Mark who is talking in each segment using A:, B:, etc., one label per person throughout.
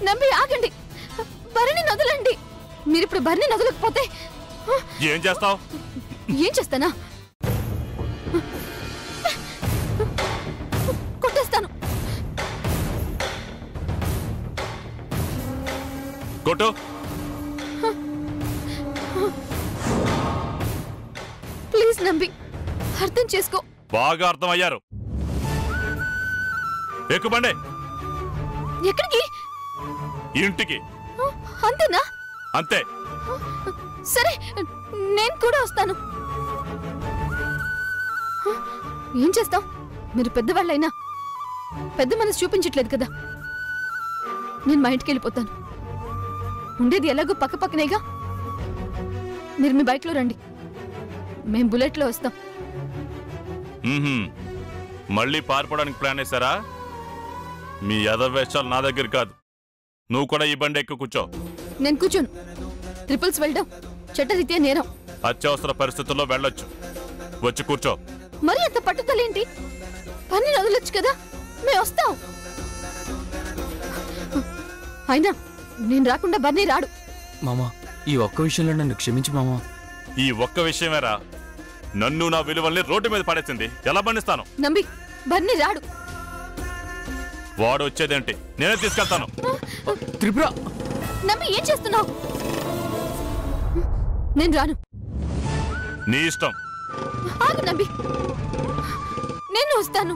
A: నంబి ఆగండి, భరణి వదలండి. మీరిప్పుడు భరణి వదలకపోతే
B: ఏం చేస్తావు?
A: ఏం చేస్తానా? కొట్టేస్తాను.
B: కొట్టు.
A: ప్లీజ్ నంబి, అర్థం చేసుకో.
B: బాగా అర్థమయ్యారు. ఎక్కుబండి.
A: ఎక్కడికి?
B: ఇంటికి.
A: అంతేనా?
B: అంతే.
A: సరే, నేను కూడా వస్తాను. ఏం చేస్తాం? మీరు పెద్దవాళ్ళైనా పెద్ద మనసు చూపించట్లేదు కదా. నేను మా ఇంటికి వెళ్ళిపోతాను. ఉండేది ఎలాగో పక్క పక్కనేగా. మీరు మీ బైక్లో రండి, మేము బుల్లెట్లో వస్తాం.
B: మళ్ళీ పారిపోవడానికి ప్లాన్ వేశారా? మీ యదవేషాలు నా దగ్గర కాదు. నువ్వు కూడా ఈ బండి ఎక్కి కూర్చో.
A: నేను కూర్చోను. ట్రిపుల్స్ వెళ్ళడం చట్టరీత్యా నేరం.
B: అత్యవసర పరిస్థితుల్లో వెళ్ళొచ్చు. వచ్చి కూర్చో.
A: మరి అంత పట్టుదలేంటి? పని వదలొచ్చు కదా, మేము వస్తాం. అయినా నేను రాకుండా బన్నీ రాడు.
C: మామా, ఈ ఒక్క విషయంలో నన్ను క్షమించు మామా.
B: ఈ ఒక్క విషయమేరా నన్ను నా విలువల్ని రోడ్డు మీద పడేసింది. ఎలా బండిస్తాను?
A: నంబి, బన్నీ రాడు.
B: వాడు వచ్చేదేంటి? నేనే తీసుకెళ్తాను.
C: త్రిపుర,
A: నంబి ఏం చేస్తున్నావు? నేను రాను.
B: నీ ఇష్టం.
A: ఆగు నంబి, నేను వస్తాను.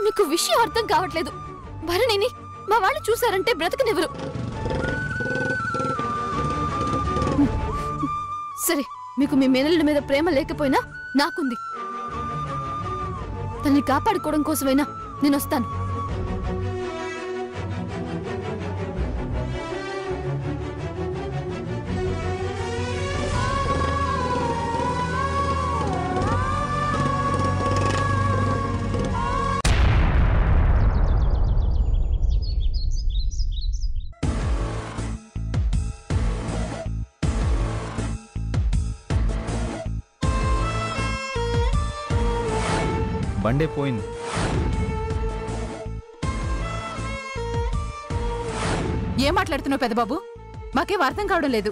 A: మీకు విషయం అర్థం కావట్లేదు. భరణిని మా వాళ్ళు చూశారంటే బ్రతకనివ్వరు. సరే, మీకు మీ మేనల్లుల మీద ప్రేమ లేకపోయినా నాకుంది. తనని కాపాడుకోవడం కోసమైనా నేను వస్తాను.
C: బండే పోయింది.
D: ఏం మాట్లాడుతున్నావు పెద్దబాబు? మాకేం అర్థం కావడం లేదు.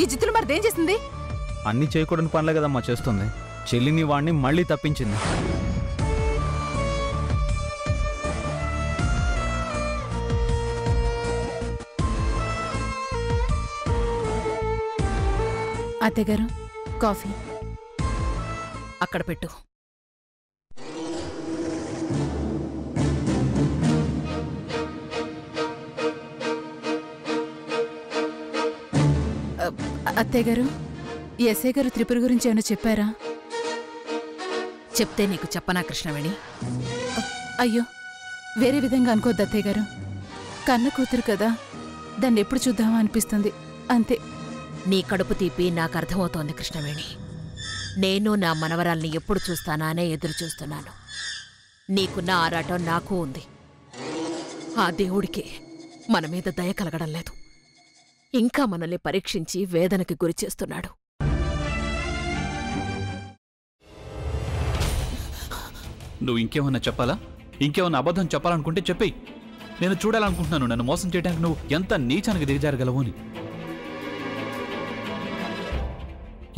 D: ఈ జిత్తులు మరిదేం చేసింది?
C: అన్ని చేయకూడని పనులే కదమ్మా చేస్తుంది. చెల్లిని వాడిని మళ్ళీ తప్పించింది.
D: అత్తగారు, కాఫీ అక్కడ పెట్టు. అత్తయ్య గారు, ఎస్ఐ గారు త్రిపుర గురించి ఏమైనా చెప్పారా?
E: చెప్తే నీకు చెప్పనా కృష్ణవేణి?
D: అయ్యో, వేరే విధంగా అనుకోద్దు అత్తయ్య గారు. కన్న కూతురు కదా, దాన్ని ఎప్పుడు చూద్దామా అనిపిస్తుంది, అంతే.
E: నీ కడుపు తీపి నాకు అర్థమవుతోంది కృష్ణవేణి. నేను నా మనవరాల్ని ఎప్పుడు చూస్తానా అనే ఎదురు చూస్తున్నాను. నీకున్న ఆరాటం నాకు ఉంది. ఆ దేవుడికి మన మీద దయ కలగడం లేదు. ఇంకా మనల్ని పరీక్షించి వేదనకి గురి చేస్తున్నాడు.
F: నువ్వు ఇంకేమన్నా చెప్పాలా? ఇంకేమన్నా అబద్ధం చెప్పాలనుకుంటే చెప్పేయి. నేను చూడాలనుకుంటున్నాను నన్ను మోసం చేయడానికి నువ్వు ఎంత నీచానికి దిగజారగలవు అని.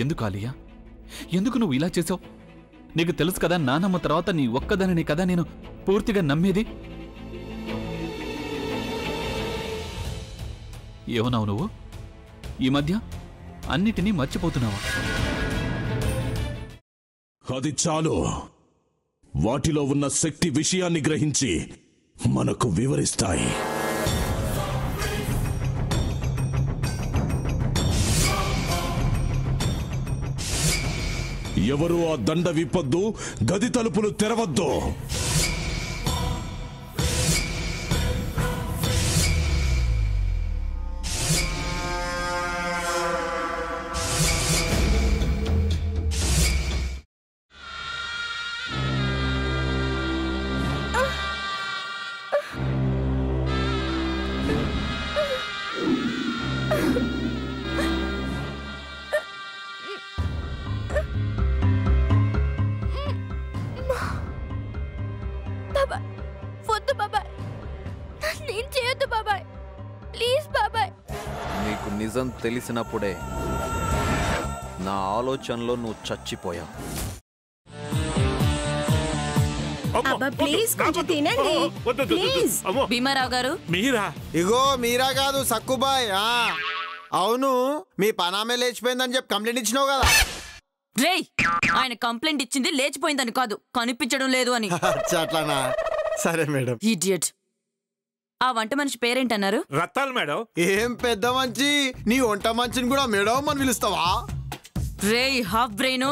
F: ఎందుకు ఆలియా, ఎందుకు నువ్వు ఇలా చేసావు? నీకు తెలుసు కదా, నానమ్మ తర్వాత నీ ఒక్కదానిని కదా నేను పూర్తిగా నమ్మేది. ఏమన్నావు నువ్వు? ఈ మధ్య అన్నిటినీ మర్చిపోతున్నావా?
G: అది చాలు. వాటిలో ఉన్న శక్తి విషయాన్ని గ్రహించి మనకు వివరిస్తాయి. ఎవరు ఆ దండ విప్పొద్దు, గది తలుపులు తెరవద్దు.
H: బాబాయ్ వద్దు బాబాయ్, నేను చేయొద్దు బాబాయ్, ప్లీజ్ బాబాయ్.
I: నీకు నిజం తెలిసినప్పుడే నా ఆలోచనలో నువ్వు చచ్చిపోయావు.
H: అబ్బా ప్లీజ్ కొంచెం తినండి ప్లీజ్.
J: భీమారావు గారు
K: మీరా?
L: ఇగో మీరా కాదు సక్కుబాయ్. అవును, మీ పనామే లేచిపోయిందని చెప్పి కంప్లైంట్ ఇచ్చినావు కదా.
J: రేయ్, ఆయన కంప్లైంట్ ఇచ్చింది లేచిపోయిందని కాదు, కనిపించడం లేదు అని.
L: అట్లానా? సరే మేడం.
J: ఇడియట్. ఆ వంట మనిషి పేరేంటన్నారు?
K: రత్తాలు మేడం.
L: ఏం పెద్ద మంచి, నీ వంట మంచిని కూడా మేడం అని పిలుస్తావా?
J: రేయ్ హాఫ్ బ్రెయిన్,